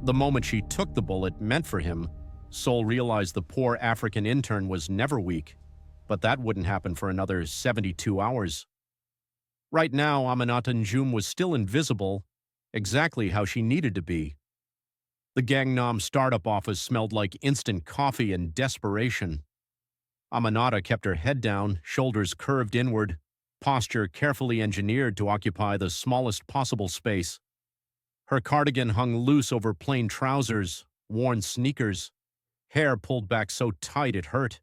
The moment she took the bullet meant for him, Seoul realized the poor African intern was never weak, but that wouldn't happen for another 72 hours. Right now, Aminata Njoum was still invisible, exactly how she needed to be. The Gangnam startup office smelled like instant coffee and desperation. Aminata kept her head down, shoulders curved inward, posture carefully engineered to occupy the smallest possible space. Her cardigan hung loose over plain trousers, worn sneakers, hair pulled back so tight it hurt.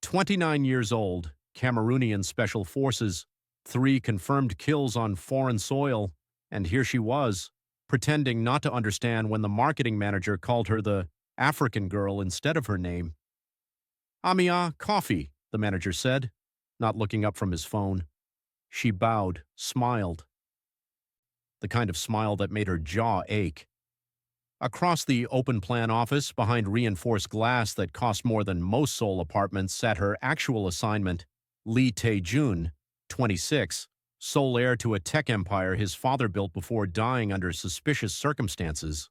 29 years old, Cameroonian Special Forces, 3 confirmed kills on foreign soil, and here she was, pretending not to understand when the marketing manager called her the African girl instead of her name. "Amia, coffee," the manager said, not looking up from his phone. She bowed, smiled. The kind of smile that made her jaw ache. Across the open-plan office, behind reinforced glass that cost more than most Seoul apartments, sat her actual assignment, Lee Tae-jun, 26, sole heir to a tech empire his father built before dying under suspicious circumstances.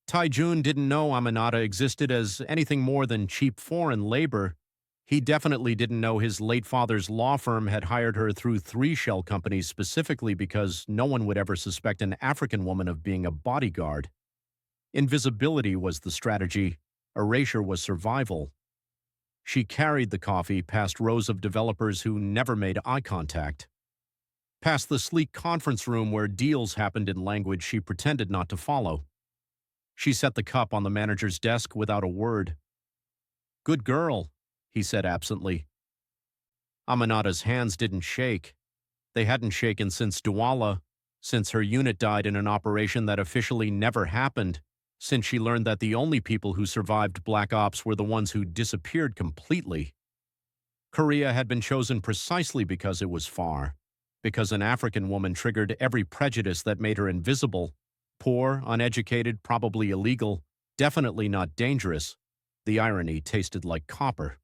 Tae-jun didn't know Aminata existed as anything more than cheap foreign labor. He definitely didn't know his late father's law firm had hired her through 3 shell companies specifically because no one would ever suspect an African woman of being a bodyguard. Invisibility was the strategy. Erasure was survival. She carried the coffee past rows of developers who never made eye contact. Past the sleek conference room where deals happened in language she pretended not to follow. She set the cup on the manager's desk without a word. "Good girl," he said absently. Aminata's hands didn't shake. They hadn't shaken since Douala, since her unit died in an operation that officially never happened, since she learned that the only people who survived Black Ops were the ones who disappeared completely. Korea had been chosen precisely because it was far, because an African woman triggered every prejudice that made her invisible, poor, uneducated, probably illegal, definitely not dangerous. The irony tasted like copper.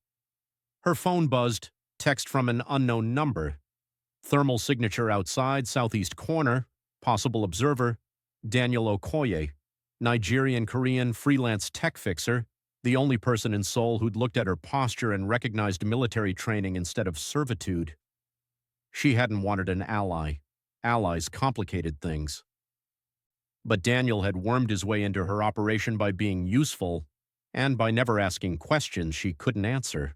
Her phone buzzed, text from an unknown number. Thermal signature outside, southeast corner, possible observer, Daniel Okoye, Nigerian-Korean freelance tech fixer, the only person in Seoul who'd looked at her posture and recognized military training instead of servitude. She hadn't wanted an ally. Allies complicated things. But Daniel had wormed his way into her operation by being useful and by never asking questions she couldn't answer.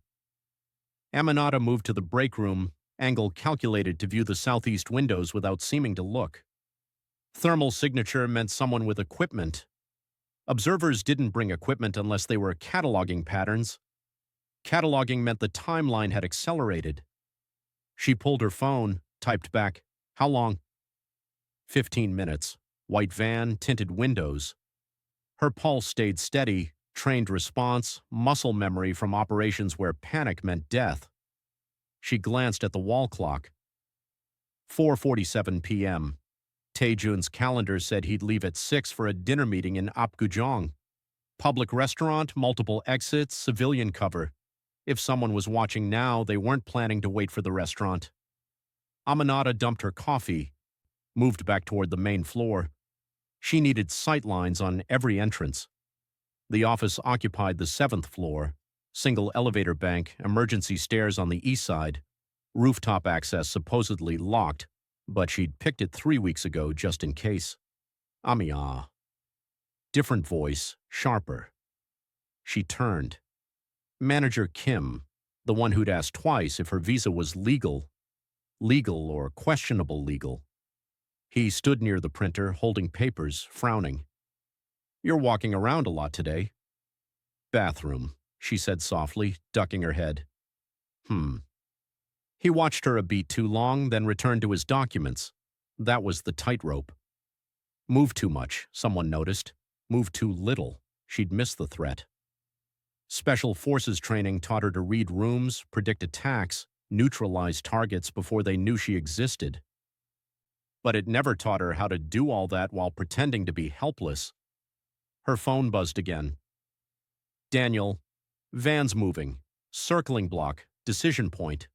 Aminata moved to the break room, angle calculated to view the southeast windows without seeming to look. Thermal signature meant someone with equipment. Observers didn't bring equipment unless they were cataloging patterns. Cataloging meant the timeline had accelerated. She pulled her phone, typed back, "How long?" 15 minutes. White van, tinted windows. Her pulse stayed steady, trained response, muscle memory from operations where panic meant death. She glanced at the wall clock. 4:47 p.m. Tae-jun's calendar said he'd leave at 6 for a dinner meeting in Apgujeong. Public restaurant, multiple exits, civilian cover. If someone was watching now, they weren't planning to wait for the restaurant. Aminata dumped her coffee, moved back toward the main floor. She needed sightlines on every entrance. The office occupied the 7th floor, single elevator bank, emergency stairs on the east side, rooftop access supposedly locked, but she'd picked it 3 weeks ago just in case. Amia. Different voice, sharper. She turned. Manager Kim, the one who'd asked twice if her visa was legal or questionable legal. He stood near the printer, holding papers, frowning. "You're walking around a lot today." "Bathroom," she said softly, ducking her head. He watched her a beat too long, then returned to his documents. That was the tightrope. Move too much, someone noticed. Move too little. She'd missed the threat. Special Forces training taught her to read rooms, predict attacks, neutralize targets before they knew she existed. But it never taught her how to do all that while pretending to be helpless. Her phone buzzed again. "Daniel, van's moving. Circling block, decision point."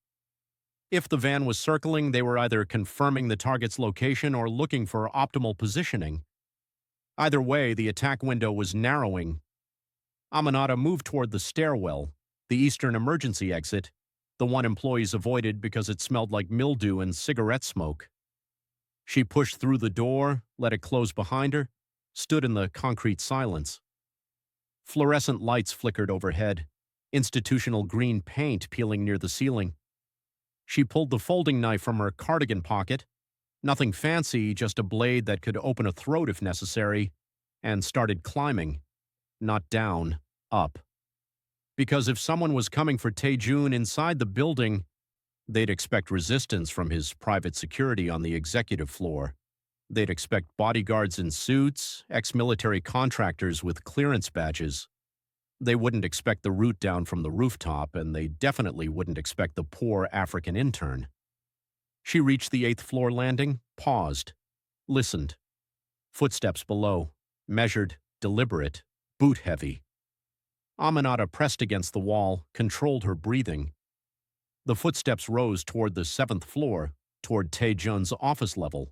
If the van was circling, they were either confirming the target's location or looking for optimal positioning. Either way, the attack window was narrowing. Aminata moved toward the stairwell, the eastern emergency exit, the one employees avoided because it smelled like mildew and cigarette smoke. She pushed through the door, let it close behind her, stood in the concrete silence. Fluorescent lights flickered overhead, institutional green paint peeling near the ceiling. She pulled the folding knife from her cardigan pocket, nothing fancy, just a blade that could open a throat if necessary, and started climbing, not down, up. Because if someone was coming for Tae-jun inside the building, they'd expect resistance from his private security on the executive floor. They'd expect bodyguards in suits, ex-military contractors with clearance badges. They wouldn't expect the route down from the rooftop, and they definitely wouldn't expect the poor African intern. She reached the 8th floor landing, paused, listened. Footsteps below, measured, deliberate, boot-heavy. Aminata pressed against the wall, controlled her breathing. The footsteps rose toward the 7th floor, toward Tae-jun's office level.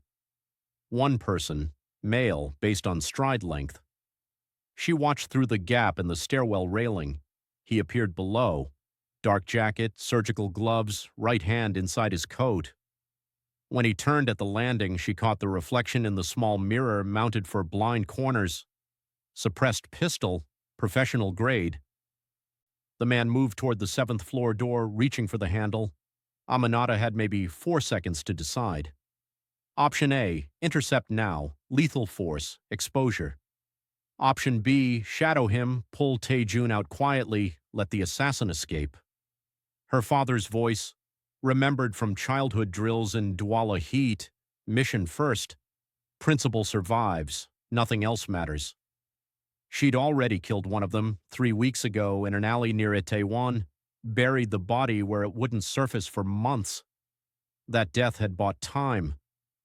One person, male, based on stride length. She watched through the gap in the stairwell railing. He appeared below. Dark jacket, surgical gloves, right hand inside his coat. When he turned at the landing, she caught the reflection in the small mirror mounted for blind corners. Suppressed pistol, professional grade. The man moved toward the 7th floor door, reaching for the handle. Aminata had maybe 4 seconds to decide. Option A, intercept now, lethal force, exposure. Option B, shadow him, pull Tae-jun out quietly, let the assassin escape. Her father's voice, remembered from childhood drills in Douala heat, mission first. Principle survives, nothing else matters. She'd already killed one of them 3 weeks ago in an alley near Itaewon, buried the body where it wouldn't surface for months. That death had bought time.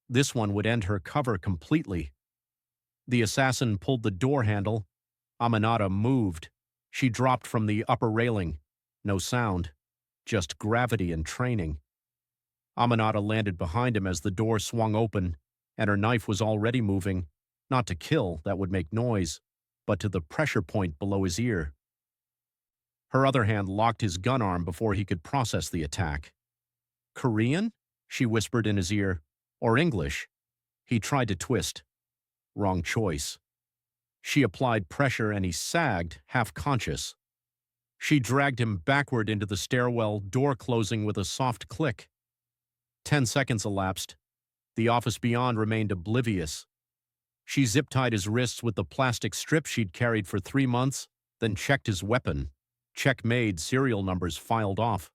This one would end her cover completely. The assassin pulled the door handle. Aminata moved. She dropped from the upper railing. No sound. Just gravity and training. Aminata landed behind him as the door swung open, and her knife was already moving, not to kill, that would make noise, but to the pressure point below his ear. Her other hand locked his gun arm before he could process the attack. "Korean?" she whispered in his ear. "Or English?" He tried to twist. Wrong choice. She applied pressure and he sagged, half-conscious. She dragged him backward into the stairwell, door closing with a soft click. 10 seconds elapsed. The office beyond remained oblivious. She zip-tied his wrists with the plastic strip she'd carried for 3 months, then checked his weapon. Check made, serial numbers filed off.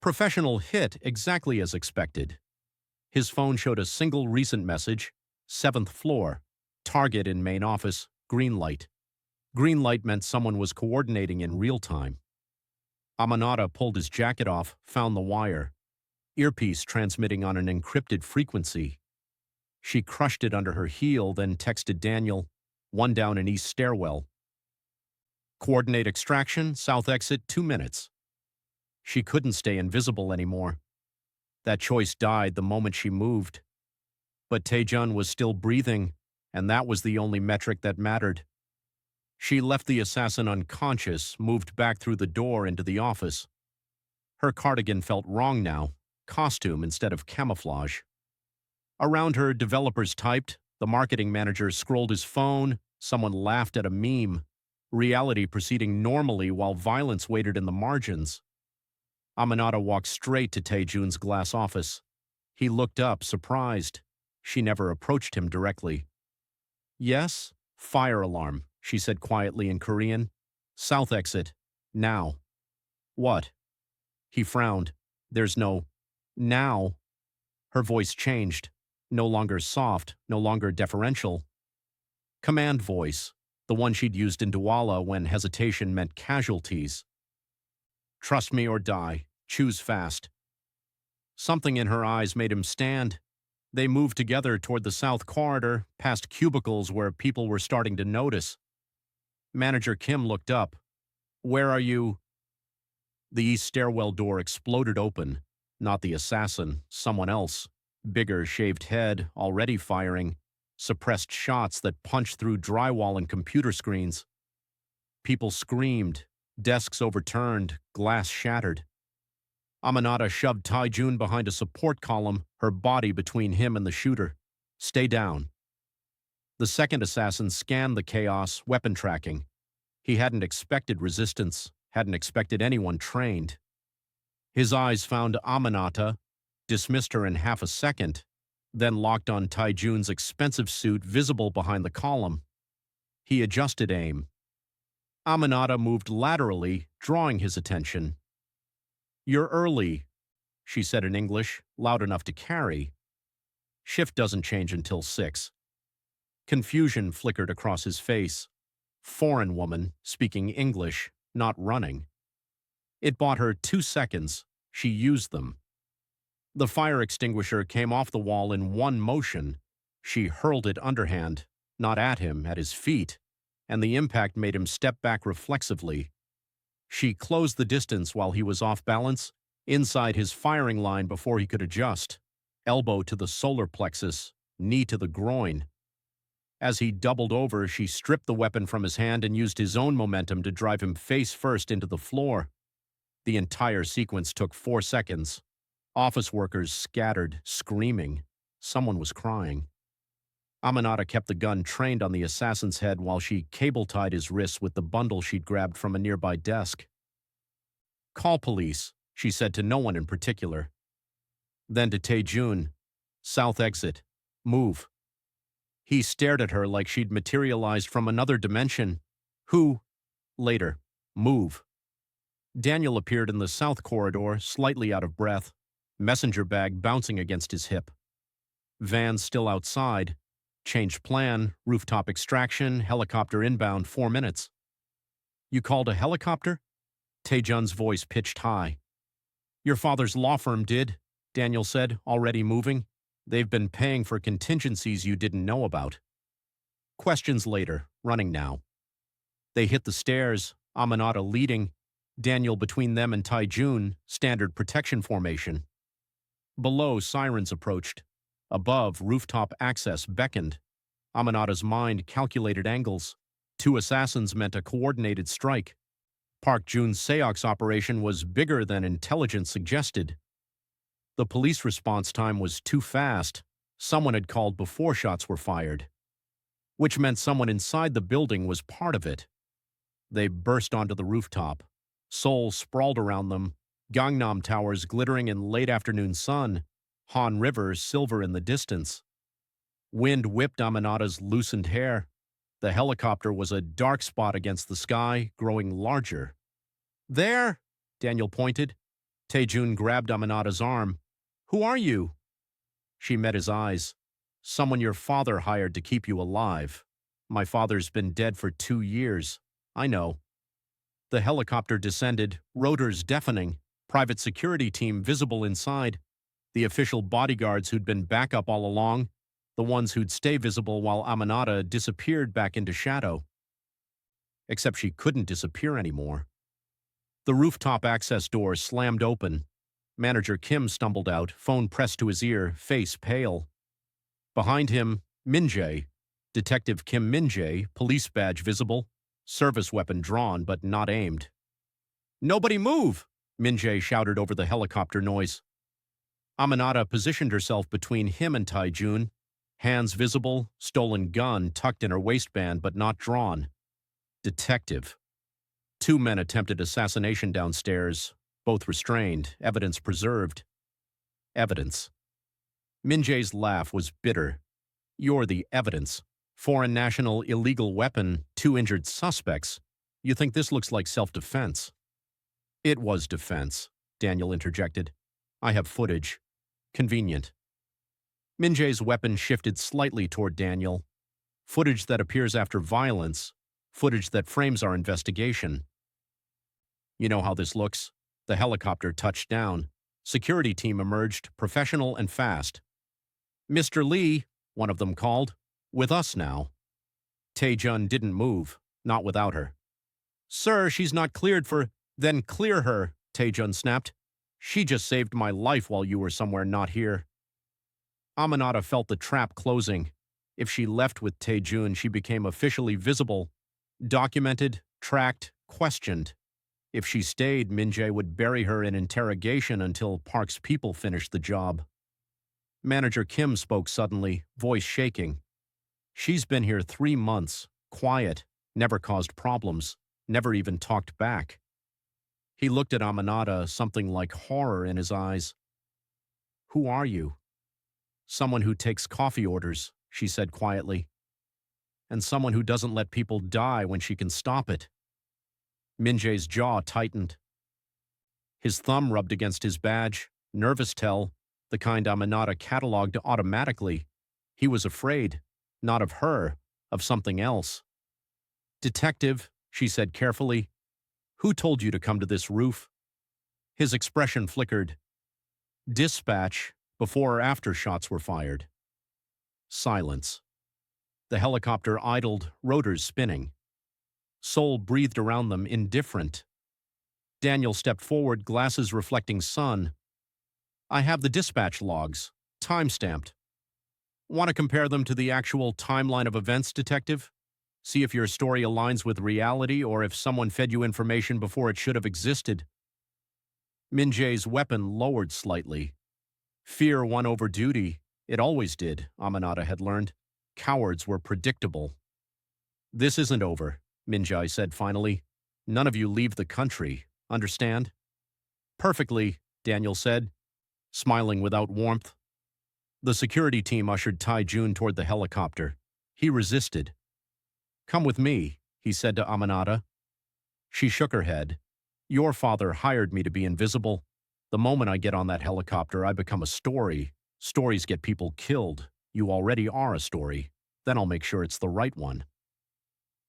Professional hit, exactly as expected. His phone showed a single recent message, 7th floor, target in main office, green light. Green light meant someone was coordinating in real time. Aminata pulled his jacket off, found the wire. Earpiece transmitting on an encrypted frequency. She crushed it under her heel, then texted Daniel, one down in east stairwell. Coordinate extraction, south exit, 2 minutes. She couldn't stay invisible anymore. That choice died the moment she moved. But Tae-jun was still breathing, and that was the only metric that mattered. She left the assassin unconscious, moved back through the door into the office. Her cardigan felt wrong now, costume instead of camouflage. Around her, developers typed, the marketing manager scrolled his phone, someone laughed at a meme, reality proceeding normally while violence waited in the margins. Aminata walked straight to Tae-jun's glass office. He looked up, surprised. She never approached him directly. "Yes? Fire alarm," she said quietly in Korean. "South exit. Now." "What?" He frowned. "There's no now." Her voice changed. No longer soft, no longer deferential. Command voice, the one she'd used in Douala when hesitation meant casualties. "Trust me or die. Choose fast." Something in her eyes made him stand. They moved together toward the south corridor, past cubicles where people were starting to notice. Manager Kim looked up. "Where are you?" The east stairwell door exploded open. Not the assassin, someone else. Bigger shaved head, already firing. suppressed shots that punched through drywall and computer screens. People screamed, desks overturned, glass shattered. Aminata shoved Tae-jun behind a support column, her body between him and the shooter. Stay down. The second assassin scanned the chaos, weapon tracking. He hadn't expected resistance, hadn't expected anyone trained. His eyes found Aminata, dismissed her in half a second, then locked on Tae-jun's expensive suit visible behind the column. He adjusted aim. Aminata moved laterally, drawing his attention. "You're early," she said in English, loud enough to carry. "Shift doesn't change until 6. Confusion flickered across his face. Foreign woman, speaking English, not running. It bought her 2 seconds. She used them. The fire extinguisher came off the wall in one motion. She hurled it underhand, not at him, at his feet, and the impact made him step back reflexively. She closed the distance while he was off balance, inside his firing line before he could adjust, elbow to the solar plexus, knee to the groin. As he doubled over, she stripped the weapon from his hand and used his own momentum to drive him face first into the floor. The entire sequence took 4 seconds. Office workers scattered, screaming. Someone was crying. Aminata kept the gun trained on the assassin's head while she cable-tied his wrists with the bundle she'd grabbed from a nearby desk. "Call police," she said to no one in particular. Then to Tae-jun, "South exit. Move." He stared at her like she'd materialized from another dimension. "Who?" "Later. Move." Daniel appeared in the south corridor, slightly out of breath, messenger bag bouncing against his hip. Van still outside. Changed plan, rooftop extraction, helicopter inbound, 4 minutes. "You called a helicopter?" Tae-jun's voice pitched high. "Your father's law firm did," Daniel said, already moving. "They've been paying for contingencies you didn't know about." Questions later, running now. They hit the stairs, Aminata leading, Daniel between them and Tae-jun, standard protection formation. Below, sirens approached. Above, rooftop access beckoned. Aminata's mind calculated angles. 2 assassins meant a coordinated strike. Park Jun's Seox operation was bigger than intelligence suggested. The police response time was too fast. Someone had called before shots were fired. Which meant someone inside the building was part of it. They burst onto the rooftop. Seoul sprawled around them, Gangnam towers glittering in late afternoon sun, Han River silver in the distance. Wind whipped Aminata's loosened hair. The helicopter was a dark spot against the sky, growing larger. "There!" Daniel pointed. Tae-jun grabbed Aminata's arm. "Who are you?" She met his eyes. "Someone your father hired to keep you alive. My father's been dead for 2 years. I know." The helicopter descended, rotors deafening, private security team visible inside, the official bodyguards who'd been backup all along, the ones who'd stay visible while Aminata disappeared back into shadow. Except she couldn't disappear anymore. The rooftop access door slammed open. Manager Kim stumbled out, phone pressed to his ear, face pale. Behind him, Min-jae, Detective Kim Min-jae, police badge visible, service weapon drawn but not aimed. "Nobody move!" Min-jae shouted over the helicopter noise. Aminata positioned herself between him and Tae-jun, hands visible, stolen gun tucked in her waistband but not drawn. Detective. 2 men attempted assassination downstairs, both restrained, evidence preserved. Evidence. Min-jae's laugh was bitter. "You're the evidence. Foreign national illegal weapon, 2 injured suspects. You think this looks like self-defense?" "It was defense," Daniel interjected. "I have footage. Convenient." Min-jae's weapon shifted slightly toward Daniel. "Footage that appears after violence. Footage that frames our investigation." "You know how this looks?" The helicopter touched down. Security team emerged, professional and fast. "Mr. Lee," one of them called. "With us now." Tae-jun didn't move, not without her. "Sir, she's not cleared for—" "Then clear her," Tae-jun snapped. "She just saved my life while you were somewhere not here." Aminata felt the trap closing. If she left with Taejun, she became officially visible, documented, tracked, questioned. If she stayed, Min-jae would bury her in interrogation until Park's people finished the job. Manager Kim spoke suddenly, voice shaking. She's been here 3 months, quiet, never caused problems, never even talked back. He looked at Aminata, something like horror in his eyes. Who are you? Someone who takes coffee orders, she said quietly. And someone who doesn't let people die when she can stop it. Min-jae's jaw tightened. His thumb rubbed against his badge, nervous tell, the kind Aminata cataloged automatically. He was afraid, not of her, of something else. Detective, she said carefully, who told you to come to this roof? His expression flickered. Dispatch, before or after shots were fired. Silence. The helicopter idled, rotors spinning. Seoul breathed around them, indifferent. Daniel stepped forward, glasses reflecting sun. I have the dispatch logs, time-stamped. Want to compare them to the actual timeline of events, Detective? See if your story aligns with reality or if someone fed you information before it should have existed. Min-jae's weapon lowered slightly. Fear won over duty. It always did, Aminata had learned. Cowards were predictable. This isn't over, Min-jae said finally. None of you leave the country, understand? Perfectly, Daniel said, smiling without warmth. The security team ushered Taejun toward the helicopter. He resisted. Come with me, he said to Aminata. She shook her head. Your father hired me to be invisible. The moment I get on that helicopter, I become a story. Stories get people killed. You already are a story. Then I'll make sure it's the right one.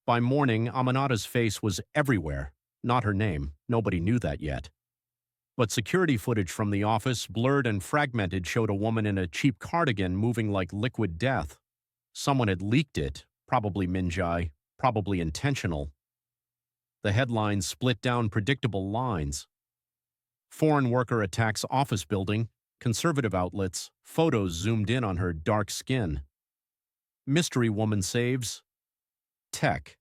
By morning, Aminata's face was everywhere. Not her name. Nobody knew that yet. But security footage from the office, blurred and fragmented, showed a woman in a cheap cardigan moving like liquid death. Someone had leaked it, probably Min-jae, probably intentional. The headlines split down predictable lines. Foreign worker attacks office building, conservative outlets, photos zoomed in on her dark skin. Mystery woman saves. Tech.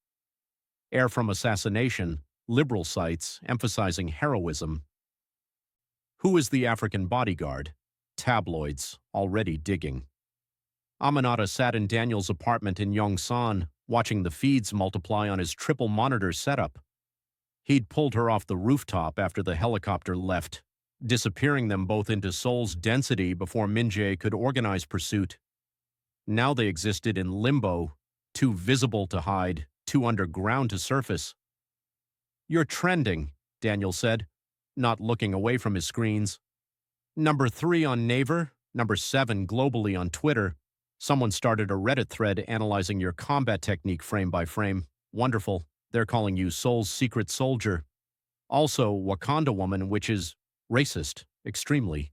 Heir from assassination, liberal sites emphasizing heroism. Who is the African bodyguard? Tabloids, already digging. Aminata sat in Daniel's apartment in Yongsan, watching the feeds multiply on his triple monitor setup. He'd pulled her off the rooftop after the helicopter left, disappearing them both into Seoul's density before Min-jae could organize pursuit. Now they existed in limbo, too visible to hide, too underground to surface. You're trending, Daniel said, not looking away from his screens. Number 3 on Naver, number 7 globally on Twitter. Someone started a Reddit thread analyzing your combat technique frame by frame. Wonderful. They're calling you Seoul's secret soldier. Also, Wakanda woman, which is racist, extremely.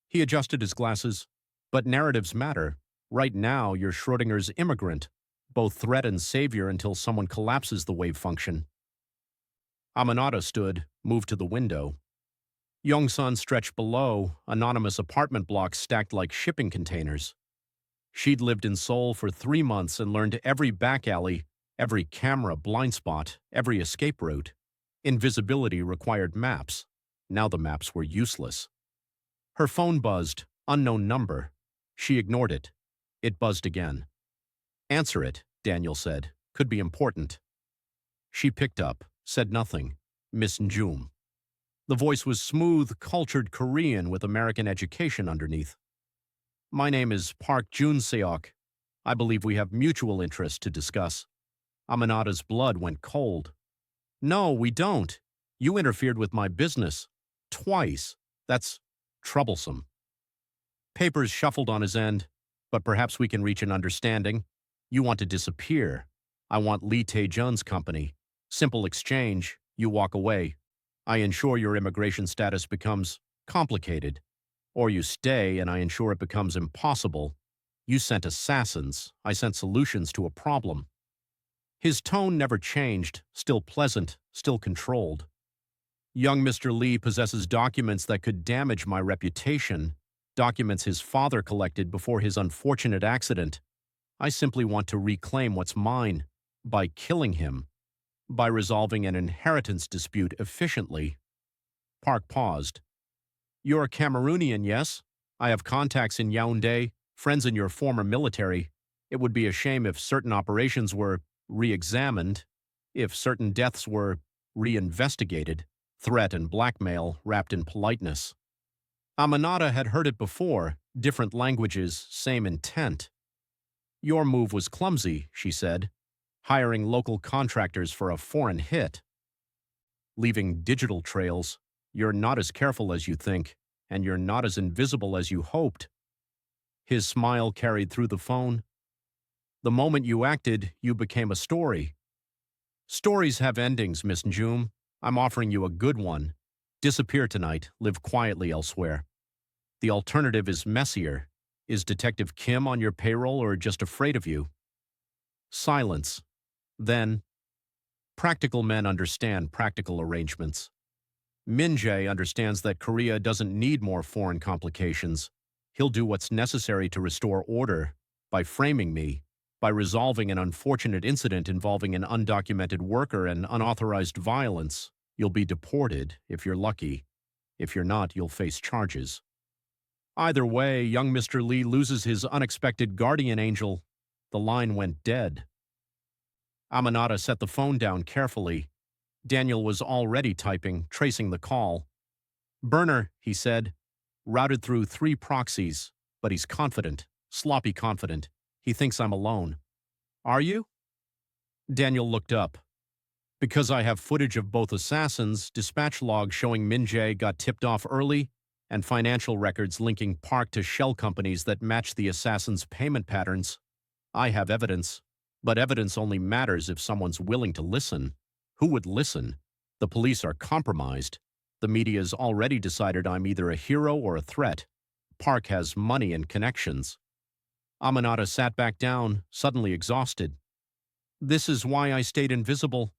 He adjusted his glasses. But narratives matter. Right now, you're Schrodinger's immigrant, both threat and savior until someone collapses the wave function. Aminata stood, moved to the window. Yongsan stretched below, anonymous apartment blocks stacked like shipping containers. She'd lived in Seoul for 3 months and learned every back alley, every camera blind spot, every escape route. Invisibility required maps. Now the maps were useless. Her phone buzzed, unknown number. She ignored it. It buzzed again. Answer it, Daniel said. Could be important. She picked up, said nothing. Miss Njoum. The voice was smooth, cultured Korean with American education underneath. My name is Park Jun-seok. I believe we have mutual interests to discuss. Aminata's blood went cold. No, we don't. You interfered with my business. Twice. That's troublesome. Papers shuffled on his end, but perhaps we can reach an understanding. You want to disappear. I want Lee Tae-jun's company. Simple exchange. You walk away. I ensure your immigration status becomes complicated. Or you stay and I ensure it becomes impossible. You sent assassins. I sent solutions to a problem. His tone never changed, still pleasant, still controlled. Young Mr. Lee possesses documents that could damage my reputation, documents his father collected before his unfortunate accident. I simply want to reclaim what's mine by killing him, by resolving an inheritance dispute efficiently. Park paused. You're a Cameroonian, yes? I have contacts in Yaoundé, friends in your former military. It would be a shame if certain operations were re-examined, if certain deaths were re-investigated, threat and blackmail wrapped in politeness. Aminata had heard it before, different languages, same intent. Your move was clumsy, she said, hiring local contractors for a foreign hit. Leaving digital trails, you're not as careful as you think, and you're not as invisible as you hoped. His smile carried through the phone. The moment you acted, you became a story. Stories have endings, Miss Njoum. I'm offering you a good one. Disappear tonight, live quietly elsewhere. The alternative is messier. Is Detective Kim on your payroll or just afraid of you? Silence. Then, practical men understand practical arrangements. Min Jae understands that Korea doesn't need more foreign complications. He'll do what's necessary to restore order by framing me, by resolving an unfortunate incident involving an undocumented worker and unauthorized violence. You'll be deported, if you're lucky. If you're not, you'll face charges. Either way, young Mr. Lee loses his unexpected guardian angel. The line went dead. Aminata set the phone down carefully. Daniel was already typing, tracing the call. Burner, he said, routed through 3 proxies, but he's confident, sloppy confident. He thinks I'm alone. Are you? Daniel looked up. Because I have footage of both assassins, dispatch logs showing Min Jae got tipped off early, and financial records linking Park to shell companies that match the assassins' payment patterns. I have evidence, but evidence only matters if someone's willing to listen. Who would listen? The police are compromised. The media's already decided I'm either a hero or a threat. Park has money and connections. Aminata sat back down, suddenly exhausted. This is why I stayed invisible.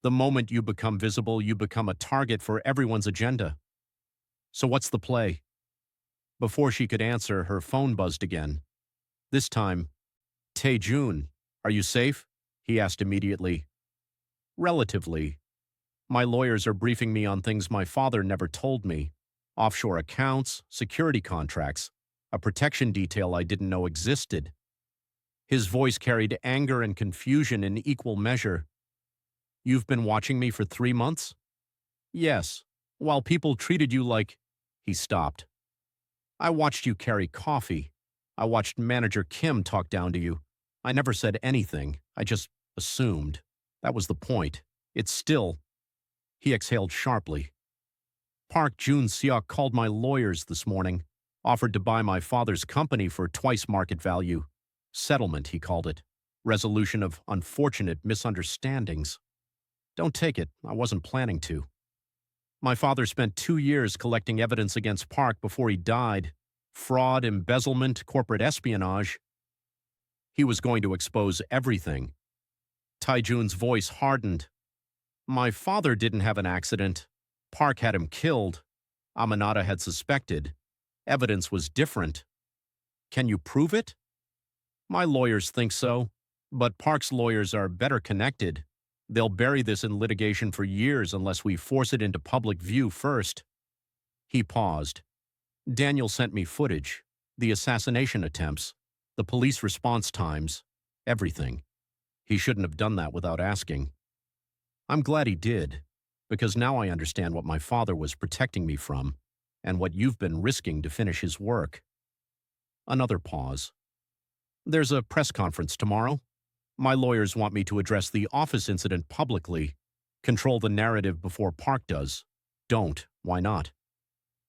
The moment you become visible, you become a target for everyone's agenda. So what's the play? Before she could answer, her phone buzzed again. This time, Tae-jun, are you safe? He asked immediately. Relatively. My lawyers are briefing me on things my father never told me. Offshore accounts, security contracts, a protection detail I didn't know existed. His voice carried anger and confusion in equal measure. You've been watching me for 3 months? Yes. While people treated you like... He stopped. I watched you carry coffee. I watched Manager Kim talk down to you. I never said anything. I just assumed. That was the point. It's still... He exhaled sharply. Park Jun-seok called my lawyers this morning, offered to buy my father's company for twice market value. Settlement, he called it. Resolution of unfortunate misunderstandings. Don't take it. I wasn't planning to. My father spent 2 years collecting evidence against Park before he died. Fraud, embezzlement, corporate espionage. He was going to expose everything. Tae-jun's voice hardened. My father didn't have an accident. Park had him killed. Aminata had suspected. Evidence was different. Can you prove it? My lawyers think so, but Park's lawyers are better connected. They'll bury this in litigation for years unless we force it into public view first. He paused. Daniel sent me footage, the assassination attempts, the police response times, everything. He shouldn't have done that without asking. I'm glad he did, because now I understand what my father was protecting me from, and what you've been risking to finish his work. Another pause. There's a press conference tomorrow. My lawyers want me to address the office incident publicly, control the narrative before Park does. Don't. Why not?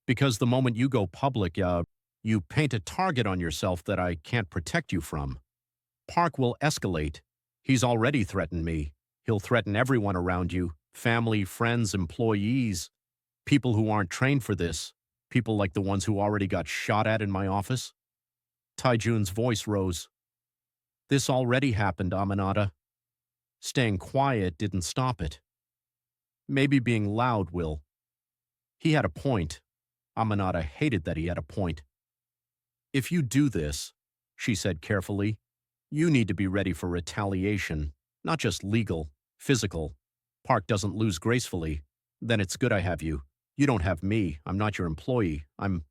Because the moment you go public, you paint a target on yourself that I can't protect you from. Park will escalate. He's already threatened me. He'll threaten everyone around you, family, friends, employees, people who aren't trained for this, people like the ones who already got shot at in my office. Tae-jun's voice rose. This already happened, Aminata. Staying quiet didn't stop it. Maybe being loud will. He had a point. Aminata hated that he had a point. If you do this, she said carefully, You need to be ready for retaliation, not just legal, physical. Park doesn't lose gracefully. Then it's good I have you. You don't have me. I'm not your employee. I'm,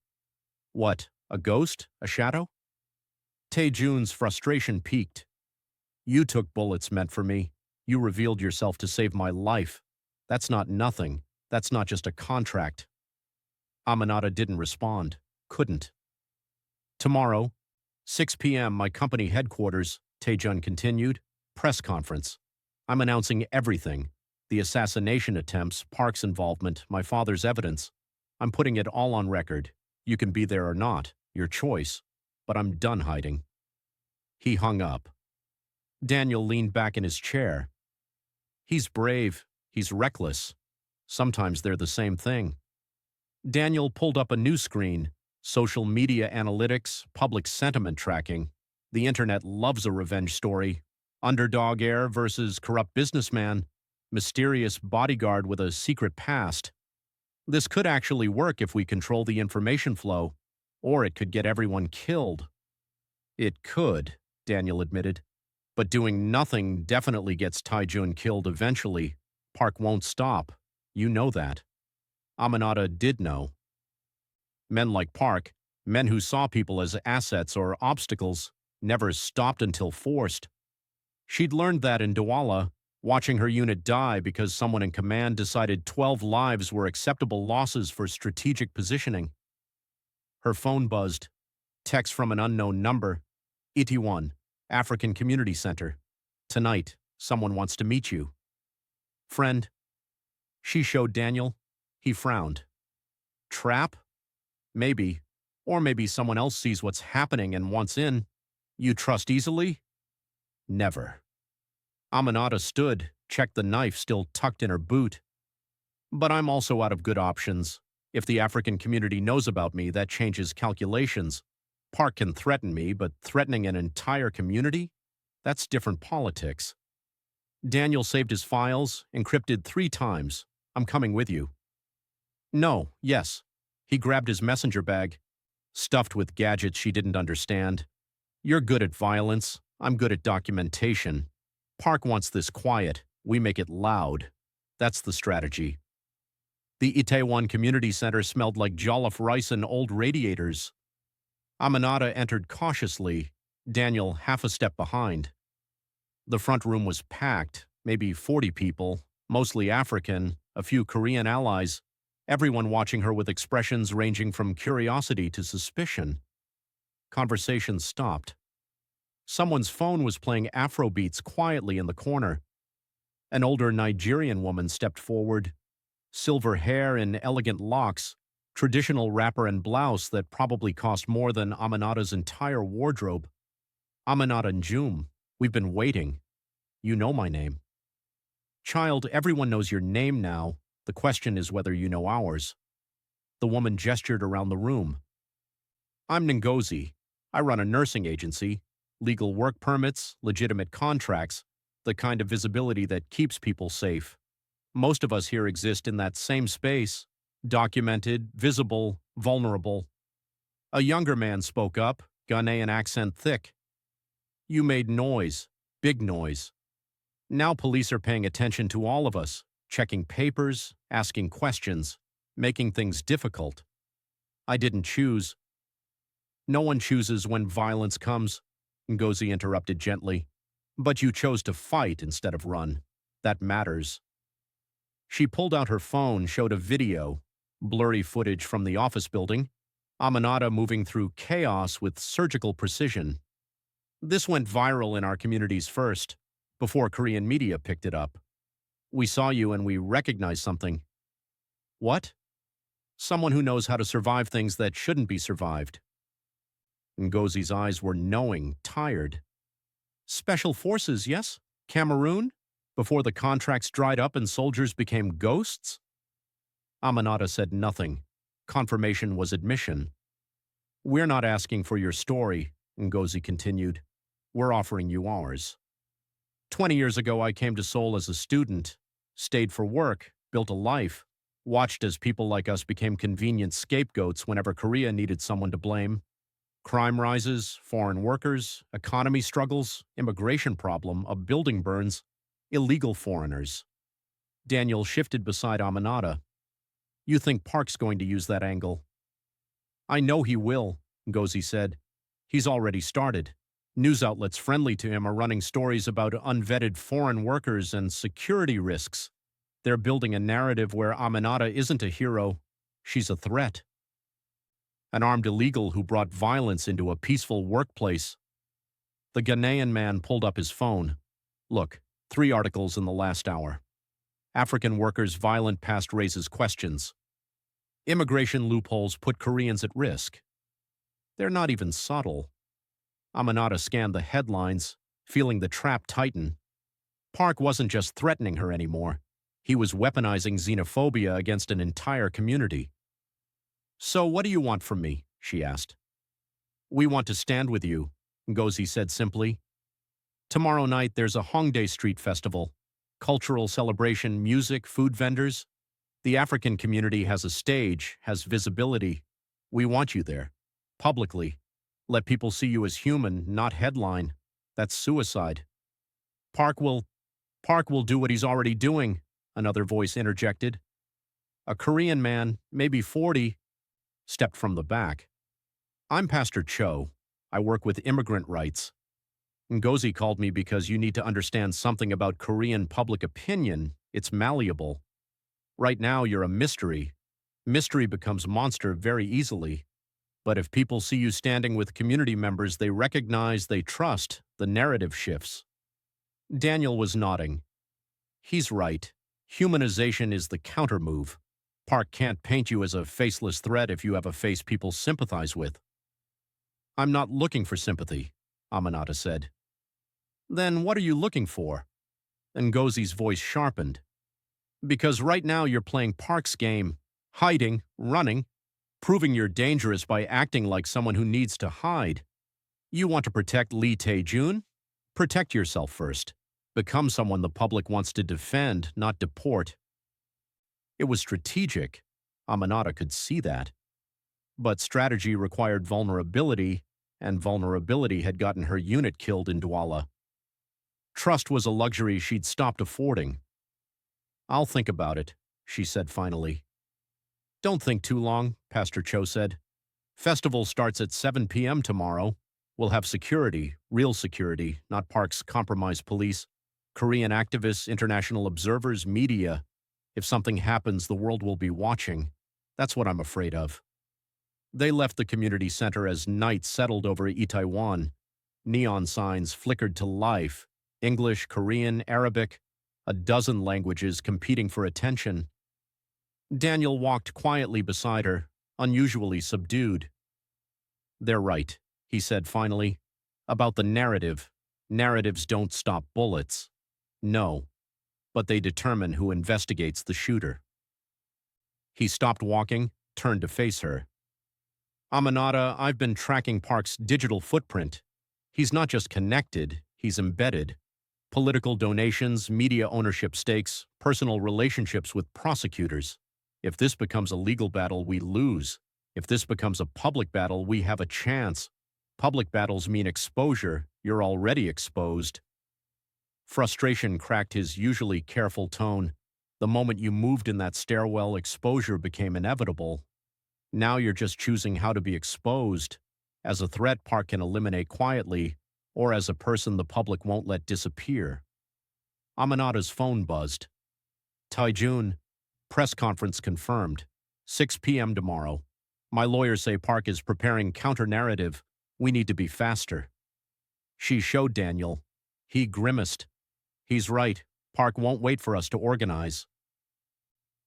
what, a ghost? A shadow? Tae-jun's frustration peaked. You took bullets meant for me. You revealed yourself to save my life. That's not nothing. That's not just a contract. Aminata didn't respond. Couldn't. Tomorrow, 6 p.m., my company headquarters, Tae-jun continued, press conference. I'm announcing everything. The assassination attempts, Park's involvement, my father's evidence. I'm putting it all on record. You can be there or not, your choice. But I'm done hiding. He hung up. Daniel leaned back in his chair. He's brave. He's reckless. Sometimes they're the same thing. Daniel pulled up a new screen. Social media analytics, public sentiment tracking. The internet loves a revenge story. Underdog heir versus corrupt businessman. Mysterious bodyguard with a secret past. This could actually work if we control the information flow, or it could get everyone killed. It could, Daniel admitted. But doing nothing definitely gets Tae-jun killed eventually. Park won't stop. You know that. Aminata did know. Men like Park, men who saw people as assets or obstacles, never stopped until forced. She'd learned that in Douala, watching her unit die because someone in command decided 12 lives were acceptable losses for strategic positioning. Her phone buzzed. Text from an unknown number. Itaewon, African Community Center. Tonight, someone wants to meet you. Friend. She showed Daniel. He frowned. Trap? Maybe. Or maybe someone else sees what's happening and wants in. You trust easily? Never. Aminata stood, checked the knife still tucked in her boot. But I'm also out of good options. If the African community knows about me, that changes calculations. Park can threaten me, but threatening an entire community? That's different politics. Daniel saved his files, encrypted 3 times. I'm coming with you. No, yes. He grabbed his messenger bag, stuffed with gadgets she didn't understand. You're good at violence. I'm good at documentation. Park wants this quiet. We make it loud. That's the strategy. The Itaewon Community Center smelled like jollof rice and old radiators. Aminata entered cautiously, Daniel half a step behind. The front room was packed, maybe 40 people, mostly African, a few Korean allies, everyone watching her with expressions ranging from curiosity to suspicion. Conversation stopped. Someone's phone was playing Afro beats quietly in the corner. An older Nigerian woman stepped forward, silver hair in elegant locks, traditional wrapper and blouse that probably cost more than Aminata's entire wardrobe. Aminata Njoum, we've been waiting. You know my name. Child, everyone knows your name now. The question is whether you know ours. The woman gestured around the room. I'm Ngozi. I run a nursing agency. Legal work permits, legitimate contracts, the kind of visibility that keeps people safe. Most of us here exist in that same space, documented, visible, vulnerable. A younger man spoke up, Ghanaian accent thick. You made noise, big noise. Now police are paying attention to all of us, checking papers, asking questions, making things difficult. I didn't choose. No one chooses when violence comes, Ngozi interrupted gently. But you chose to fight instead of run. That matters. She pulled out her phone, showed a video, blurry footage from the office building, Aminata moving through chaos with surgical precision. This went viral in our communities first, before Korean media picked it up. We saw you and we recognized something. What? Someone who knows how to survive things that shouldn't be survived. Ngozi's eyes were knowing, tired. Special Forces, yes? Cameroon? Before the contracts dried up and soldiers became ghosts? Aminata said nothing. Confirmation was admission. We're not asking for your story, Ngozi continued. We're offering you ours. 20 years ago, I came to Seoul as a student, stayed for work, built a life, watched as people like us became convenient scapegoats whenever Korea needed someone to blame. Crime rises, foreign workers, economy struggles, immigration problem, a building burns, illegal foreigners. Daniel shifted beside Aminata. You think Park's going to use that angle? I know he will, Ngozi said. He's already started. News outlets friendly to him are running stories about unvetted foreign workers and security risks. They're building a narrative where Aminata isn't a hero, she's a threat. An armed illegal who brought violence into a peaceful workplace. The Ghanaian man pulled up his phone. Look, 3 articles in the last hour. African workers' violent past raises questions. Immigration loopholes put Koreans at risk. They're not even subtle. Aminata scanned the headlines, feeling the trap tighten. Park wasn't just threatening her anymore. He was weaponizing xenophobia against an entire community. So what do you want from me? She asked. We want to stand with you, Ngozi said simply. Tomorrow night there's a Hongdae Street Festival. Cultural celebration, music, food vendors. The African community has a stage, has visibility. We want you there. Publicly. Let people see you as human, not headline. That's suicide. Park will do what he's already doing, another voice interjected. A Korean man, maybe 40, stepped from the back. I'm Pastor Cho. I work with immigrant rights. Ngozi called me because you need to understand something about Korean public opinion. It's malleable. Right now, you're a mystery. Mystery becomes monster very easily. But if people see you standing with community members they recognize, they trust, the narrative shifts. Daniel was nodding. He's right. Humanization is the countermove. Park can't paint you as a faceless threat if you have a face people sympathize with. I'm not looking for sympathy, Aminata said. Then what are you looking for? Ngozi's voice sharpened. Because right now you're playing Park's game, hiding, running, proving you're dangerous by acting like someone who needs to hide. You want to protect Lee Tae-jun? Protect yourself first. Become someone the public wants to defend, not deport. It was strategic. Aminata could see that. But strategy required vulnerability, and vulnerability had gotten her unit killed in Douala. Trust was a luxury she'd stopped affording. I'll think about it, she said finally. Don't think too long, Pastor Cho said. Festival starts at 7 p.m. tomorrow. We'll have security, real security, not Park's compromised police, Korean activists, international observers, media. If something happens, the world will be watching. That's what I'm afraid of. They left the community center as night settled over Itaewon. Neon signs flickered to life. English, Korean, Arabic, a dozen languages competing for attention. Daniel walked quietly beside her, unusually subdued. They're right, he said finally. About the narrative. Narratives don't stop bullets. No. But they determine who investigates the shooter. He stopped walking, turned to face her. Aminata, I've been tracking Park's digital footprint. He's not just connected, he's embedded. Political donations, media ownership stakes, personal relationships with prosecutors. If this becomes a legal battle, we lose. If this becomes a public battle, we have a chance. Public battles mean exposure. You're already exposed. Frustration cracked his usually careful tone. The moment you moved in that stairwell, exposure became inevitable. Now you're just choosing how to be exposed. As a threat Park can eliminate quietly, or as a person the public won't let disappear. Aminata's phone buzzed. Tae-jun, press conference confirmed. 6 p.m. tomorrow. My lawyers say Park is preparing counter-narrative. We need to be faster. She showed Daniel. He grimaced. He's right. Park won't wait for us to organize.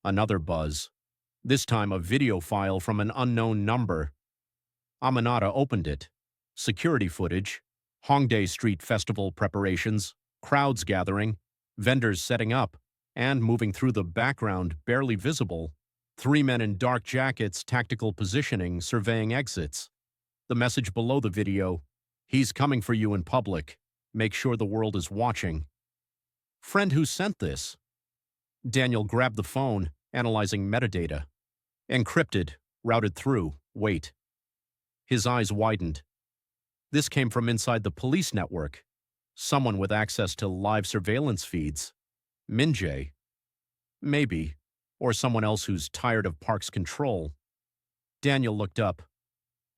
Another buzz. This time a video file from an unknown number. Aminata opened it. Security footage. Hongdae Street Festival preparations. Crowds gathering. Vendors setting up. And moving through the background, barely visible. 3 men in dark jackets, tactical positioning, surveying exits. The message below the video. He's coming for you in public. Make sure the world is watching. Friend who sent this? Daniel grabbed the phone, analyzing metadata. Encrypted, routed through, wait. His eyes widened. This came from inside the police network. Someone with access to live surveillance feeds. Minjae. Maybe. Or someone else who's tired of Park's control. Daniel looked up.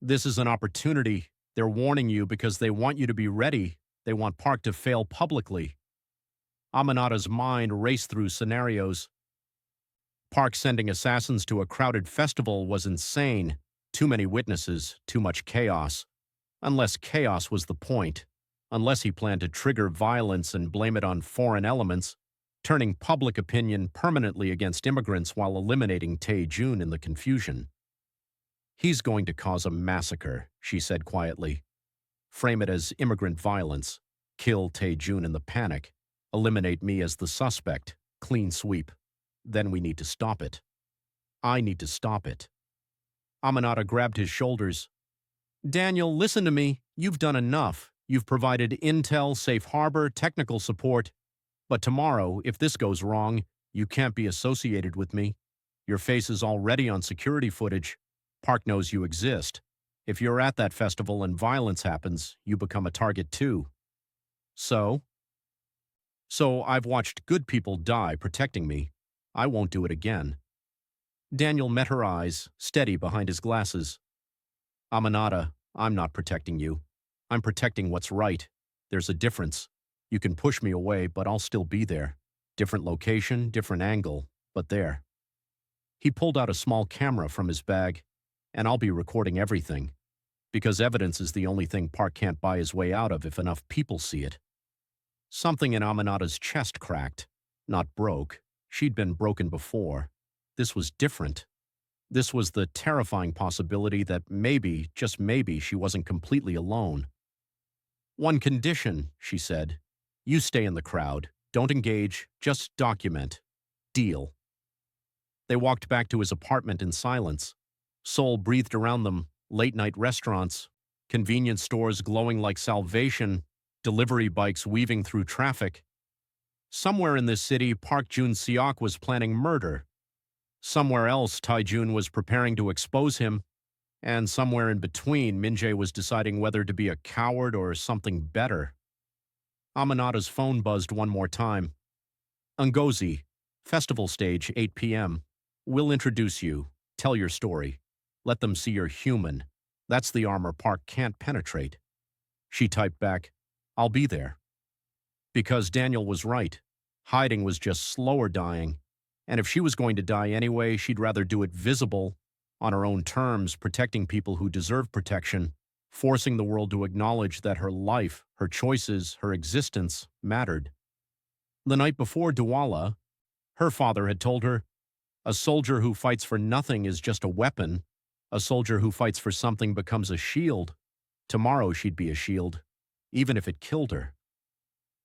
This is an opportunity. They're warning you because they want you to be ready. They want Park to fail publicly. Aminata's mind raced through scenarios. Park sending assassins to a crowded festival was insane. Too many witnesses, too much chaos. Unless chaos was the point. Unless he planned to trigger violence and blame it on foreign elements, turning public opinion permanently against immigrants while eliminating Tae-jun in the confusion. He's going to cause a massacre, she said quietly. Frame it as immigrant violence. Kill Tae-jun in the panic. Eliminate me as the suspect. Clean sweep. Then we need to stop it. I need to stop it. Aminata grabbed his shoulders. Daniel, listen to me. You've done enough. You've provided intel, safe harbor, technical support. But tomorrow, if this goes wrong, you can't be associated with me. Your face is already on security footage. Park knows you exist. If you're at that festival and violence happens, you become a target too. So I've watched good people die protecting me. I won't do it again. Daniel met her eyes, steady behind his glasses. Aminata, I'm not protecting you. I'm protecting what's right. There's a difference. You can push me away, but I'll still be there. Different location, different angle, but there. He pulled out a small camera from his bag, and I'll be recording everything. Because evidence is the only thing Park can't buy his way out of if enough people see it. Something in Aminata's chest cracked. Not broke. She'd been broken before. This was different. This was the terrifying possibility that maybe, just maybe, she wasn't completely alone. One condition, she said. You stay in the crowd. Don't engage. Just document. Deal. They walked back to his apartment in silence. Seoul breathed around them. Late-night restaurants, convenience stores glowing like salvation, delivery bikes weaving through traffic. Somewhere in this city, Park Jun-seok was planning murder. Somewhere else, Tae-jun was preparing to expose him. And somewhere in between, Minjae was deciding whether to be a coward or something better. Aminata's phone buzzed one more time. Ngozi, festival stage, 8 p.m. We'll introduce you. Tell your story. Let them see you're human. That's the armor Park can't penetrate. She typed back, I'll be there. Because Daniel was right. Hiding was just slower dying. And if she was going to die anyway, she'd rather do it visible, on her own terms, protecting people who deserve protection, forcing the world to acknowledge that her life, her choices, her existence mattered. The night before Douala, her father had told her, a soldier who fights for nothing is just a weapon. A soldier who fights for something becomes a shield. Tomorrow she'd be a shield, even if it killed her.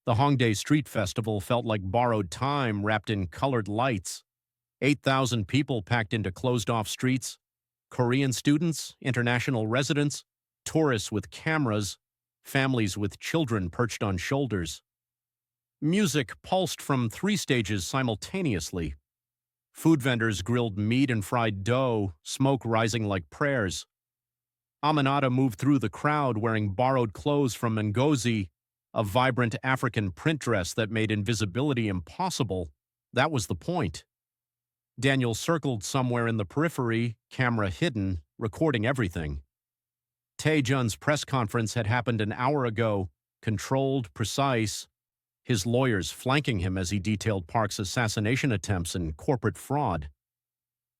The Hongdae Street Festival felt like borrowed time wrapped in colored lights. 8,000 people packed into closed-off streets. Korean students, international residents, tourists with cameras, families with children perched on shoulders. Music pulsed from 3 stages simultaneously. Food vendors grilled meat and fried dough, smoke rising like prayers. Aminata moved through the crowd wearing borrowed clothes from Ngozi, a vibrant African print dress that made invisibility impossible. That was the point. Daniel circled somewhere in the periphery, camera hidden, recording everything. Tae-jun's press conference had happened an hour ago, controlled, precise, his lawyers flanking him as he detailed Park's assassination attempts and corporate fraud.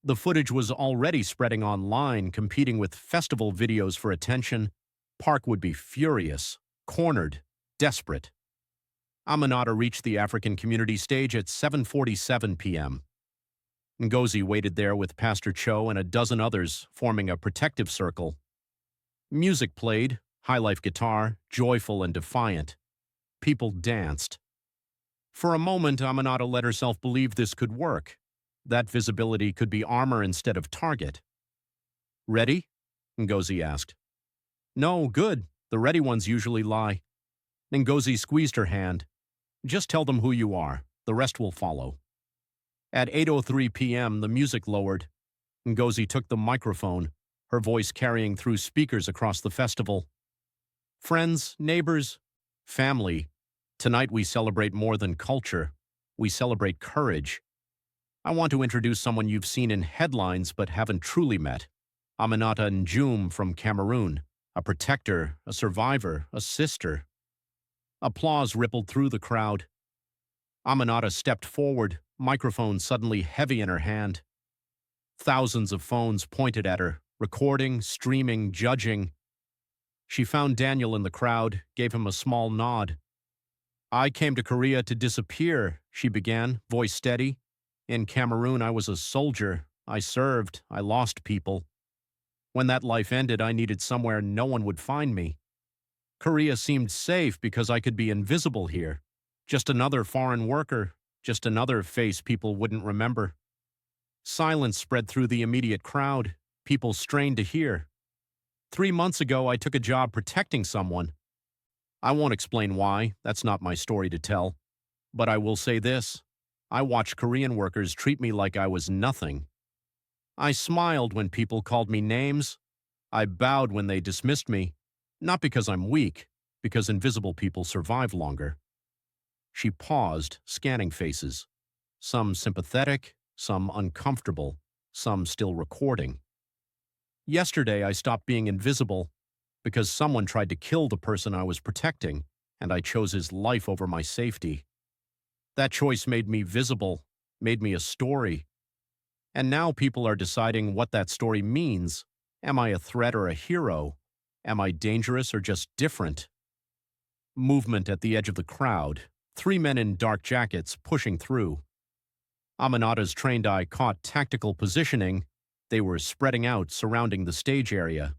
The footage was already spreading online, competing with festival videos for attention. Park would be furious, cornered, desperate. Aminata reached the African community stage at 7:47 p.m. Ngozi waited there with Pastor Cho and a dozen others, forming a protective circle. Music played, high-life guitar, joyful and defiant. People danced. For a moment, Aminata let herself believe this could work. That visibility could be armor instead of target. Ready? Ngozi asked. No, good. The ready ones usually lie. Ngozi squeezed her hand. Just tell them who you are. The rest will follow. At 8:03 p.m., the music lowered. Ngozi took the microphone. her voice carrying through speakers across the festival. Friends, neighbors, family, tonight we celebrate more than culture. We celebrate courage. I want to introduce someone you've seen in headlines but haven't truly met. Aminata Njoum from Cameroon, a protector, a survivor, a sister. Applause rippled through the crowd. Aminata stepped forward, microphone suddenly heavy in her hand. Thousands of phones pointed at her, recording, streaming, judging. She found Daniel in the crowd, gave him a small nod. I came to Korea to disappear, she began, voice steady. In Cameroon, I was a soldier. I served. I lost people. When that life ended, I needed somewhere no one would find me. Korea seemed safe because I could be invisible here. Just another foreign worker, just another face people wouldn't remember. Silence spread through the immediate crowd. People strained to hear. 3 months ago, I took a job protecting someone. I won't explain why, that's not my story to tell. But I will say this. I watched Korean workers treat me like I was nothing. I smiled when people called me names. I bowed when they dismissed me. Not because I'm weak, because invisible people survive longer. She paused, scanning faces. Some sympathetic, some uncomfortable, some still recording. Yesterday, I stopped being invisible because someone tried to kill the person I was protecting, and I chose his life over my safety. That choice made me visible, made me a story. And now people are deciding what that story means. Am I a threat or a hero? Am I dangerous or just different? Movement at the edge of the crowd. 3 men in dark jackets pushing through. Aminata's trained eye caught tactical positioning. They were spreading out, surrounding the stage area.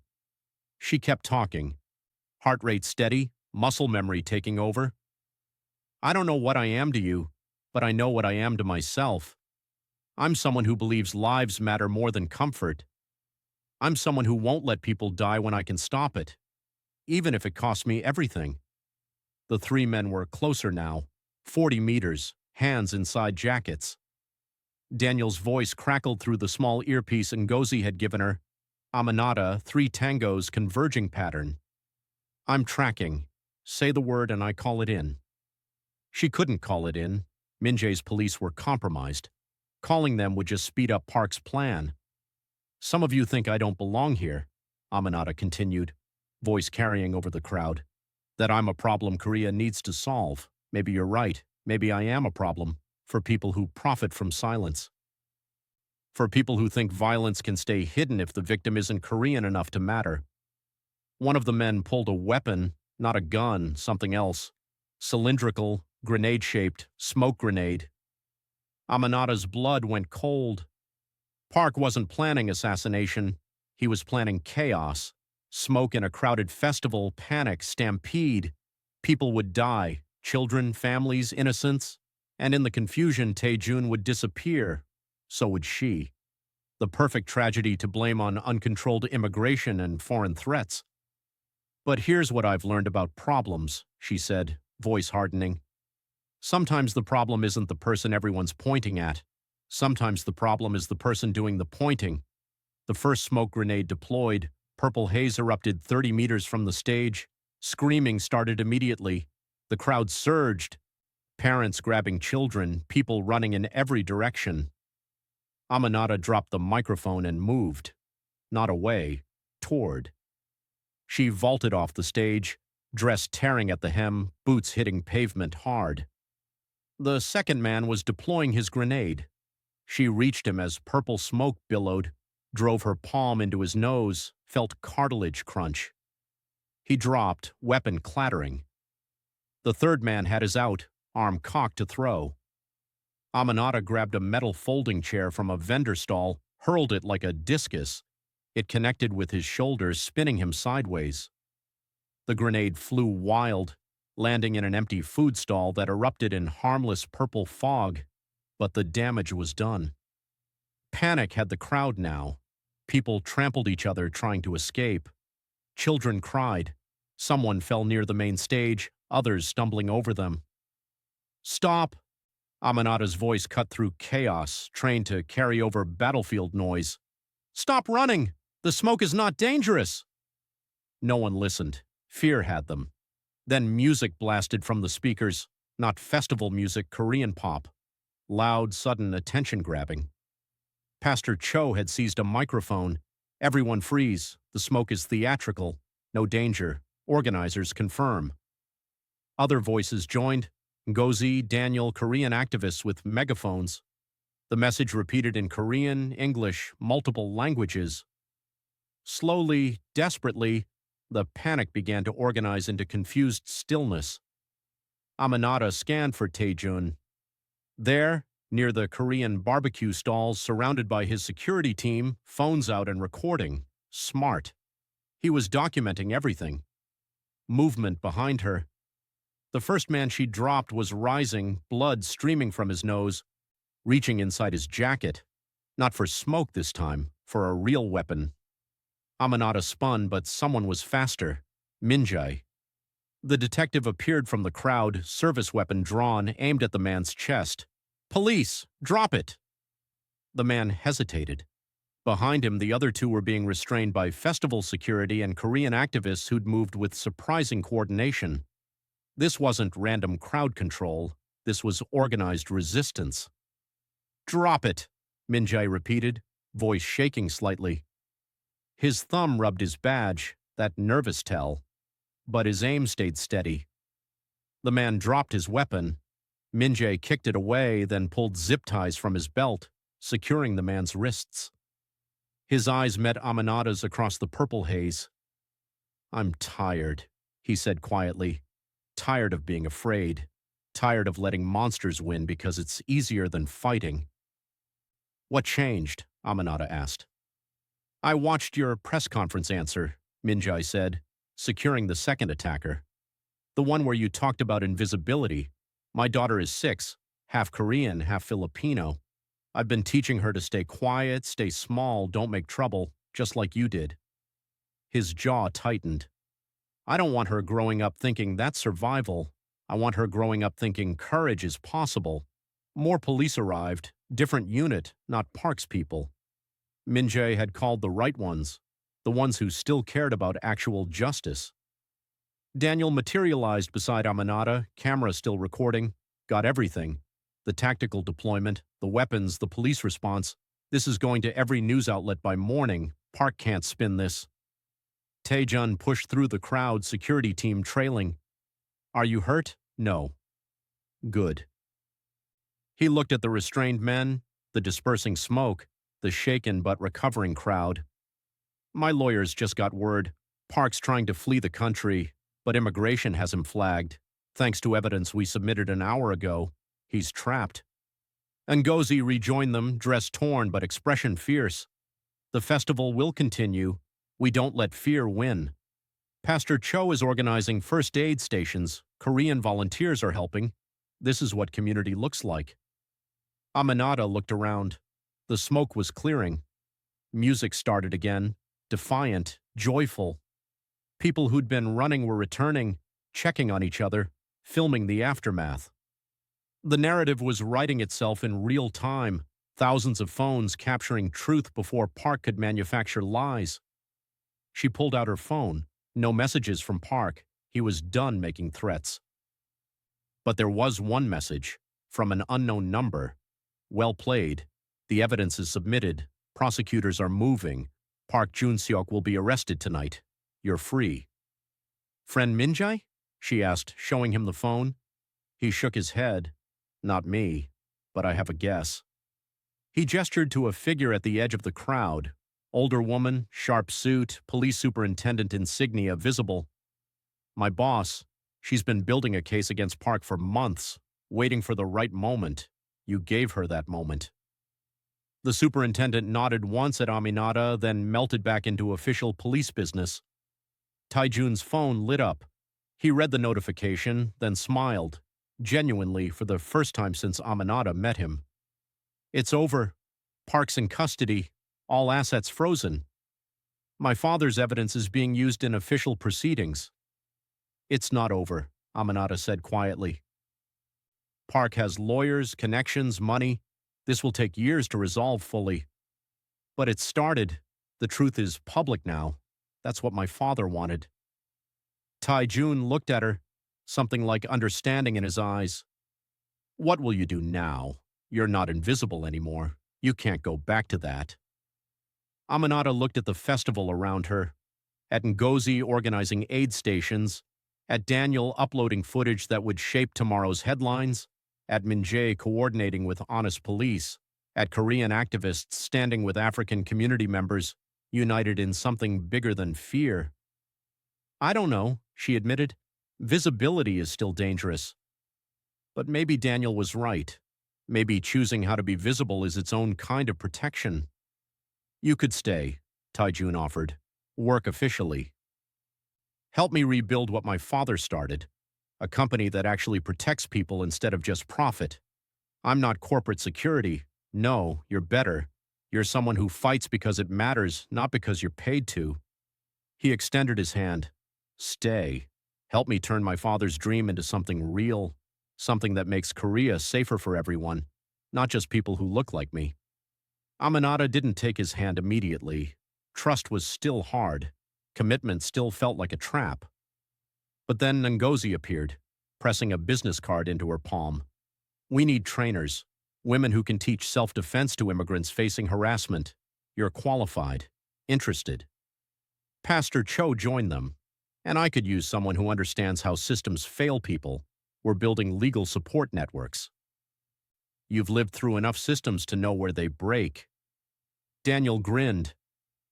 She kept talking. Heart rate steady, muscle memory taking over. I don't know what I am to you, but I know what I am to myself. I'm someone who believes lives matter more than comfort. I'm someone who won't let people die when I can stop it, even if it costs me everything. The 3 men were closer now, 40 meters, hands inside jackets. Daniel's voice crackled through the small earpiece Ngozi had given her. Aminata, 3 tangos converging pattern. I'm tracking. Say the word and I call it in. She couldn't call it in. Minjae's police were compromised. Calling them would just speed up Park's plan. Some of you think I don't belong here, Aminata continued, voice carrying over the crowd. That I'm a problem Korea needs to solve. Maybe you're right. Maybe I am a problem for people who profit from silence. For people who think violence can stay hidden if the victim isn't Korean enough to matter. One of the men pulled a weapon, not a gun, something else. Cylindrical, grenade-shaped, smoke grenade. Aminata's blood went cold. Park wasn't planning assassination. He was planning chaos. Smoke in a crowded festival, panic, stampede. People would die, children, families, innocents. And in the confusion, Taejun would disappear. So would she. The perfect tragedy to blame on uncontrolled immigration and foreign threats. But here's what I've learned about problems, she said, voice hardening. Sometimes the problem isn't the person everyone's pointing at. Sometimes the problem is the person doing the pointing. The first smoke grenade deployed, purple haze erupted 30 meters from the stage. Screaming started immediately. The crowd surged. Parents grabbing children, people running in every direction. Aminata dropped the microphone and moved. Not away, toward. She vaulted off the stage, dress tearing at the hem, boots hitting pavement hard. The second man was deploying his grenade. She reached him as purple smoke billowed, drove her palm into his nose, felt cartilage crunch. He dropped, weapon clattering. The third man had his out, arm cocked to throw. Aminata grabbed a metal folding chair from a vendor stall, hurled it like a discus. It connected with his shoulders, spinning him sideways. The grenade flew wild, landing in an empty food stall that erupted in harmless purple fog, but the damage was done. Panic had the crowd now. People trampled each other trying to escape. Children cried. Someone fell near the main stage, others stumbling over them. Stop! Aminata's voice cut through chaos, trained to carry over battlefield noise. Stop running! The smoke is not dangerous! No one listened. Fear had them. Then music blasted from the speakers, not festival music, Korean pop. Loud, sudden, attention-grabbing. Pastor Cho had seized a microphone. Everyone freeze. The smoke is theatrical. No danger. Organizers confirm. Other voices joined. Ngozi, Daniel, Korean activists with megaphones. The message repeated in Korean, English, multiple languages. Slowly, desperately, the panic began to organize into confused stillness. Aminata scanned for Taejun. There, near the Korean barbecue stalls, surrounded by his security team, phones out and recording. Smart. He was documenting everything. Movement behind her. The first man she dropped was rising, blood streaming from his nose, reaching inside his jacket. Not for smoke this time, for a real weapon. Aminata spun, but someone was faster. Minjae. The detective appeared from the crowd, service weapon drawn, aimed at the man's chest. Police! Drop it! The man hesitated. Behind him, the other two were being restrained by festival security and Korean activists who'd moved with surprising coordination. This wasn't random crowd control. This was organized resistance. Drop it! Minjae repeated, voice shaking slightly. His thumb rubbed his badge, that nervous tell. But his aim stayed steady. The man dropped his weapon. Minjae kicked it away, then pulled zip ties from his belt, securing the man's wrists. His eyes met Aminata's across the purple haze. I'm tired, he said quietly. Tired of being afraid. Tired of letting monsters win because it's easier than fighting. What changed? Aminata asked. I watched your press conference answer, Minjae said, securing the second attacker. The one where you talked about invisibility. My daughter is 6, half Korean, half Filipino. I've been teaching her to stay quiet, stay small, don't make trouble, just like you did. His jaw tightened. I don't want her growing up thinking that's survival. I want her growing up thinking courage is possible. More police arrived, different unit, not Park's people. Minjae had called the right ones, the ones who still cared about actual justice. Daniel materialized beside Aminata, camera still recording, got everything. The tactical deployment, the weapons, the police response. This is going to every news outlet by morning. Park can't spin this. Taejun pushed through the crowd, security team trailing. Are you hurt? No. Good. He looked at the restrained men, the dispersing smoke, the shaken but recovering crowd. My lawyers just got word. Park's trying to flee the country, but immigration has him flagged. Thanks to evidence we submitted an hour ago, he's trapped. Ngozi rejoined them, dress torn but expression fierce. The festival will continue. We don't let fear win. Pastor Cho is organizing first aid stations. Korean volunteers are helping. This is what community looks like. Aminata looked around. The smoke was clearing. Music started again, defiant, joyful. People who'd been running were returning, checking on each other, filming the aftermath. The narrative was writing itself in real time, thousands of phones capturing truth before Park could manufacture lies. She pulled out her phone. No messages from Park. He was done making threats. But there was one message, from an unknown number. Well played. The evidence is submitted. Prosecutors are moving. Park Jun-seok will be arrested tonight. You're free. Friend Minjae? She asked, showing him the phone. He shook his head. Not me, but I have a guess. He gestured to a figure at the edge of the crowd. Older woman, sharp suit, police superintendent insignia visible. My boss. She's been building a case against Park for months, waiting for the right moment. You gave her that moment. The superintendent nodded once at Aminata, then melted back into official police business. Taejun's phone lit up. He read the notification, then smiled, genuinely for the first time since Aminata met him. It's over. Park's in custody. All assets frozen. My father's evidence is being used in official proceedings. It's not over, Aminata said quietly. Park has lawyers, connections, money. This will take years to resolve fully. But it started. The truth is public now. That's what my father wanted. Tae-jun looked at her, something like understanding in his eyes. What will you do now? You're not invisible anymore. You can't go back to that. Aminata looked at the festival around her, at Ngozi organizing aid stations, at Daniel uploading footage that would shape tomorrow's headlines, at Min-jae coordinating with honest police, at Korean activists standing with African community members, united in something bigger than fear. I don't know, she admitted. Visibility is still dangerous. But maybe Daniel was right. Maybe choosing how to be visible is its own kind of protection. You could stay, Tae-jun offered. Work officially. Help me rebuild what my father started. A company that actually protects people instead of just profit. I'm not corporate security. No, you're better. You're someone who fights because it matters, not because you're paid to. He extended his hand. Stay. Help me turn my father's dream into something real. Something that makes Korea safer for everyone, not just people who look like me. Aminata didn't take his hand immediately. Trust was still hard. Commitment still felt like a trap. But then Ngozi appeared, pressing a business card into her palm. We need trainers, women who can teach self-defense to immigrants facing harassment. You're qualified, interested. Pastor Cho joined them, and I could use someone who understands how systems fail people. We're building legal support networks. You've lived through enough systems to know where they break. Daniel grinned.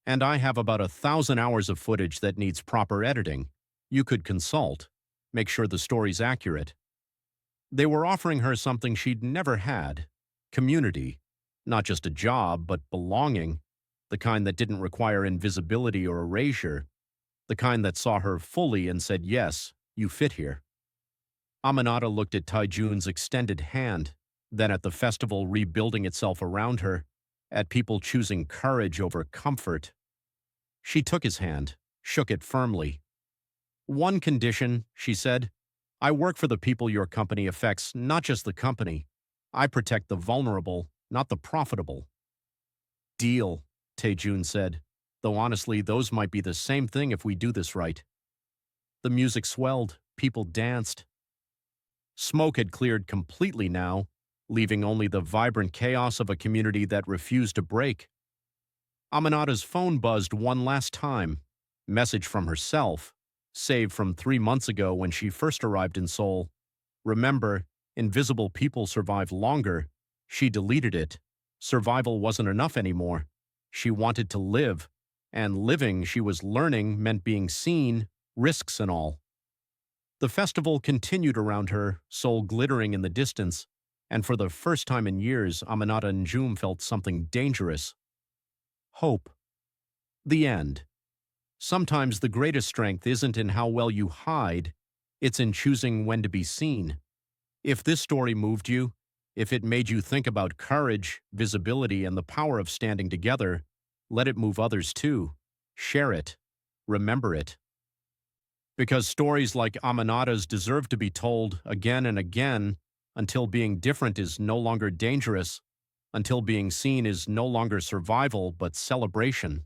And I have about 1,000 hours of footage that needs proper editing. You could consult, make sure the story's accurate. They were offering her something she'd never had. Community. Not just a job, but belonging. The kind that didn't require invisibility or erasure. The kind that saw her fully and said, yes, you fit here. Aminata looked at Tae-jun's extended hand, then at the festival rebuilding itself around her, at people choosing courage over comfort. She took his hand, shook it firmly. One condition, she said. I work for the people your company affects, not just the company. I protect the vulnerable, not the profitable. Deal, Tae-jun said, though honestly those might be the same thing if we do this right. The music swelled, people danced. Smoke had cleared completely now, leaving only the vibrant chaos of a community that refused to break. Aminata's phone buzzed one last time. Message from herself, saved from 3 months ago when she first arrived in Seoul. Remember, invisible people survive longer. She deleted it. Survival wasn't enough anymore. She wanted to live. And living, she was learning, meant being seen, risks and all. The festival continued around her, Seoul glittering in the distance. And for the first time in years, Aminata Njoum felt something dangerous. Hope. The end. Sometimes the greatest strength isn't in how well you hide, it's in choosing when to be seen. If this story moved you, if it made you think about courage, visibility, and the power of standing together, let it move others too. Share it. Remember it. Because stories like Aminata's deserve to be told again and again, until being different is no longer dangerous, until being seen is no longer survival but celebration.